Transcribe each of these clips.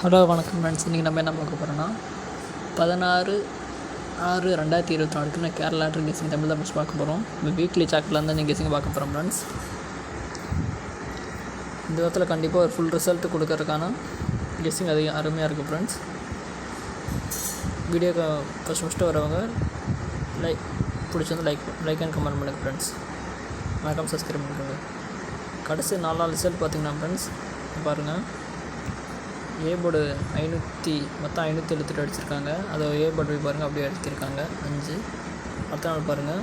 Hello வணக்கம் friends. இன்றைக்கி நம்ம என்ன பார்க்க போகிறோன்னா 16/6/2024 கேரளா லாட்ரி கெஸிங் தமிழ் தான் ஃபஸ்ட் பார்க்க போகிறோம். இப்போ வீக்லி சாக்கில் வந்து நீங்கள் கெஸிங் பார்க்க போகிறோம் ஃப்ரெண்ட்ஸ். இந்த விதத்தில் கண்டிப்பாக ஒரு ஃபுல் ரிசல்ட் கொடுக்கறதுக்கான கெஸிங் அதிகம் அருமையாக இருக்குது ஃப்ரெண்ட்ஸ். வீடியோக்கு ஃபஸ்ட்டு வரவங்க பிடிச்சிருந்து லைக் அண்ட் கமெண்ட் பண்ணுங்கள் ஃப்ரெண்ட்ஸ். மறக்காம சப்ஸ்கிரைப் பண்ணிக்கோங்க. கடைசி 4 நாள் ரிசல்ட் பார்த்திங்கன்னா ஃப்ரெண்ட்ஸ் பாருங்கள். ஏ போர்டு மொத்தம் 578 அடிச்சிருக்காங்க. அதை ஏ போர்டு போய் பாருங்கள், அப்படியே அடித்திருக்காங்க 5. அடுத்த நாள் பாருங்கள்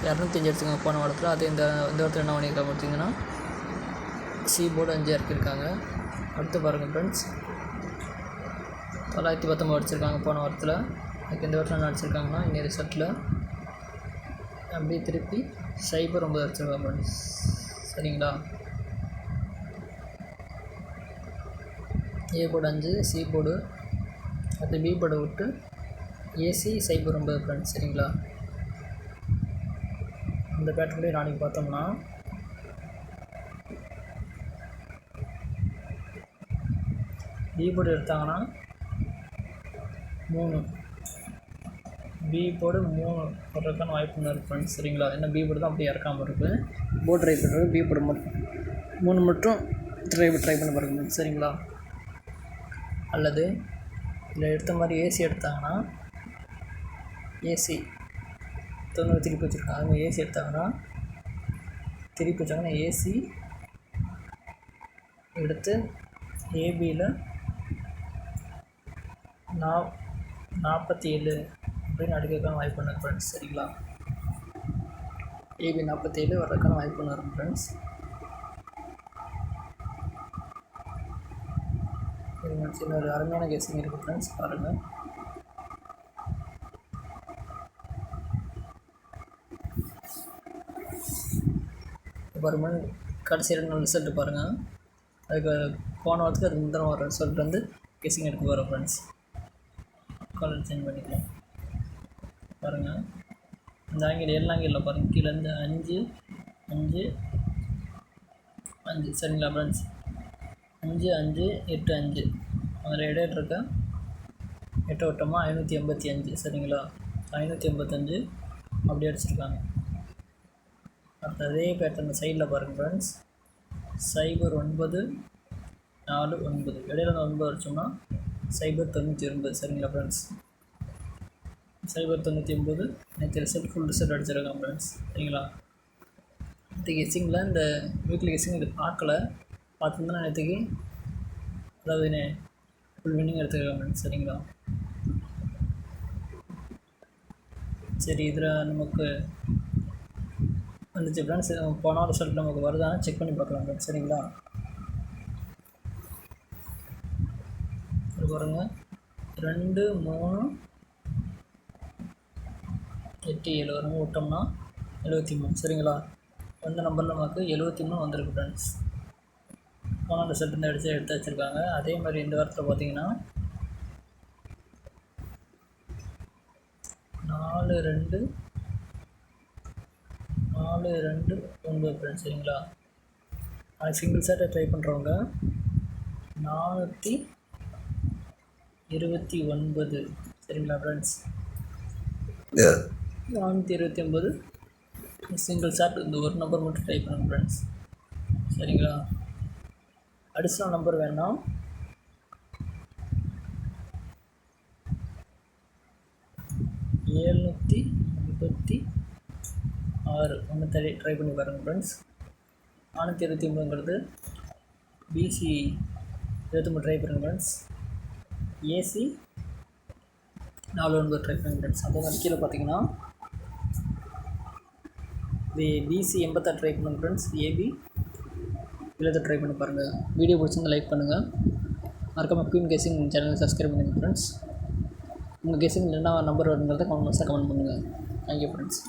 205 அடிச்சிருக்காங்க போன வாரத்தில். அதே இந்த வாரத்தில் என்ன பண்ணியிருக்காங்க பார்த்தீங்கன்னா சி போர்டு 5 இறக்கியிருக்காங்க. அடுத்து பாருங்கள் ஃப்ரெண்ட்ஸ் 919 அடிச்சிருக்காங்க போன வாரத்தில். அதுக்கு இந்த வாரத்தில் என்ன அடிச்சிருக்காங்கன்னா இன்னும் ரிசல்ட்டில் அப்படியே திருப்பி 09 அடிச்சிருக்காங்க ஃப்ரெண்ட்ஸ். சரிங்களா? ஏ போர்டு 5, சி போர்டு, அடுத்து பி போர்டை விட்டு ஏசி 09 ஃப்ரெண்ட்ஸ். சரிங்களா? இந்த பேட்டர்லேயே நாளைக்கு பார்த்தோம்னா பி போர்டு எடுத்தாங்கன்னா 3, பி போர்டு 3 போடுறதுக்கான வாய்ப்பு இருக்குது ஃப்ரெண்ட்ஸ். சரிங்களா? ஏன்னா பி போர்டு தான் அப்படியே இறக்காமல் இருக்குது. போர்டு ட்ரை பண்ணுறது பி போர்டு மட்டும் 3 மட்டும் ட்ரை பண்ண பாருங்க. சரிங்களா? அல்லது இதில் எடுத்த மாதிரி ஏசி எடுத்தாங்கன்னா ஏசி 90 திருப்பி வச்சுருக்காங்க. அவங்க ஏசி எடுத்தாங்கன்னா திருப்பி வச்சாங்கன்னா ஏசி எடுத்து ஏபியில் 47 அப்படின்னு அடிக்கிறதுக்கான வாய்ப்பு இருக்குது ஃப்ரெண்ட்ஸ். சரிங்களா? ஏபி 47 வர்றதுக்கான வாய்ப்பு வரும் ஃப்ரெண்ட்ஸ். இன்னொரு அருமையான கெஸிங் இருக்குது ஃப்ரெண்ட்ஸ். பாருங்கள். பாருங்கள் கடைசி 2 நாள் ரிசல்ட்டு பாருங்கள். அதுக்கு போன வாரத்துக்கு அதுக்கு முந்தின வர ரிசல்ட் வந்து கெஸிங் எடுத்து வரோம் ஃப்ரெண்ட்ஸ். கலர் சேஞ்ச் பண்ணிக்கலாம். பாருங்கள் இந்த ஆங்கிளில் பாருங்கள் கீழேருந்து 5 5 5. சரிங்களா ஃப்ரெண்ட்ஸ்? 5 5 8 5 அதில் இடையில இருக்க 8 வட்டமாக 585. சரிங்களா? 585 அப்படி அடிச்சிருக்காங்க. அடுத்த அதே பேட்டர்ன் சைடில் பாருங்கள் ஃப்ரெண்ட்ஸ் 09 49 இடையில 9 அடித்தோம்னா 099. சரிங்களா ஃப்ரெண்ட்ஸ்? 099 நேற்று ரிசல்ட் ஃபுல் ரிசல்ட் அடிச்சிருக்காங்க ஃப்ரெண்ட்ஸ். சரிங்களா? நேற்று கெஸிங்கில் இந்த வீக்லி கெஸிங் இது பார்த்துருந்தோன்னா நேற்றுக்கு அதாவது ஃபுல் வின்னிங் எடுத்துருக்காங்க ஃப்ரெண்ட்ஸ். சரிங்களா? சரி இதில் நமக்கு வந்துச்சு ஃப்ரெண்ட்ஸ். போன ரிசல்ட் நமக்கு வருதான்னு செக் பண்ணி பார்க்கலாம் ஃப்ரெண்ட்ஸ். சரிங்களா? இது பாருங்கள் 2 3 8 7 வரணும் விட்டோம்னா 73. சரிங்களா? அந்த நம்பரில் நமக்கு 73 வந்திருக்கு ஃப்ரெண்ட்ஸ். போன ரிசல்ட் இந்த எடுத்து வச்சுருக்காங்க. அதே மாதிரி இந்த வாரத்தில் பார்த்தீங்கன்னா 4 2 9 ஃப்ரெண்ட்ஸ். சரிங்களா? அது சிங்கிள் செட்டை ட்ரை பண்ணுறவங்க 429. சரிங்களா ஃப்ரெண்ட்ஸ்? 429 சிங்கிள் செட் இந்த ஒரு நம்பர் மட்டும் ட்ரை பண்ணுங்க ஃப்ரெண்ட்ஸ். சரிங்களா? அடிஷ்னல் நம்பர் வேணாம் 756 ஒன்று ட்ரை பண்ணி பாருங்கள் ஃப்ரெண்ட்ஸ். 423ங்கிறது பிசி 23 ட்ரை பண்ணுங்கள் ஃப்ரெண்ட்ஸ். ஏசி 49 ட்ரை பண்ணுங்கள் ஃப்ரெண்ட்ஸ். அதே மாதிரி கீழே பார்த்தீங்கன்னா பிசி 86 ட்ரை பண்ணுங்கள் ஃப்ரெண்ட்ஸ். ஏபி 7 ட்ரை பண்ணி பாருங்கள். வீடியோ பிடிச்சிருந்து லைக் பண்ணுங்கள். மறக்காமல் குயின் கெஸிங் சேனலை சப்ஸ்கிரைப் பண்ணுங்கள் ஃப்ரெண்ட்ஸ். உங்கள் கெஸிங் என்ன நம்பர் வருங்கிறத கமெண்ட் பண்ணுங்கள். Thank you friends.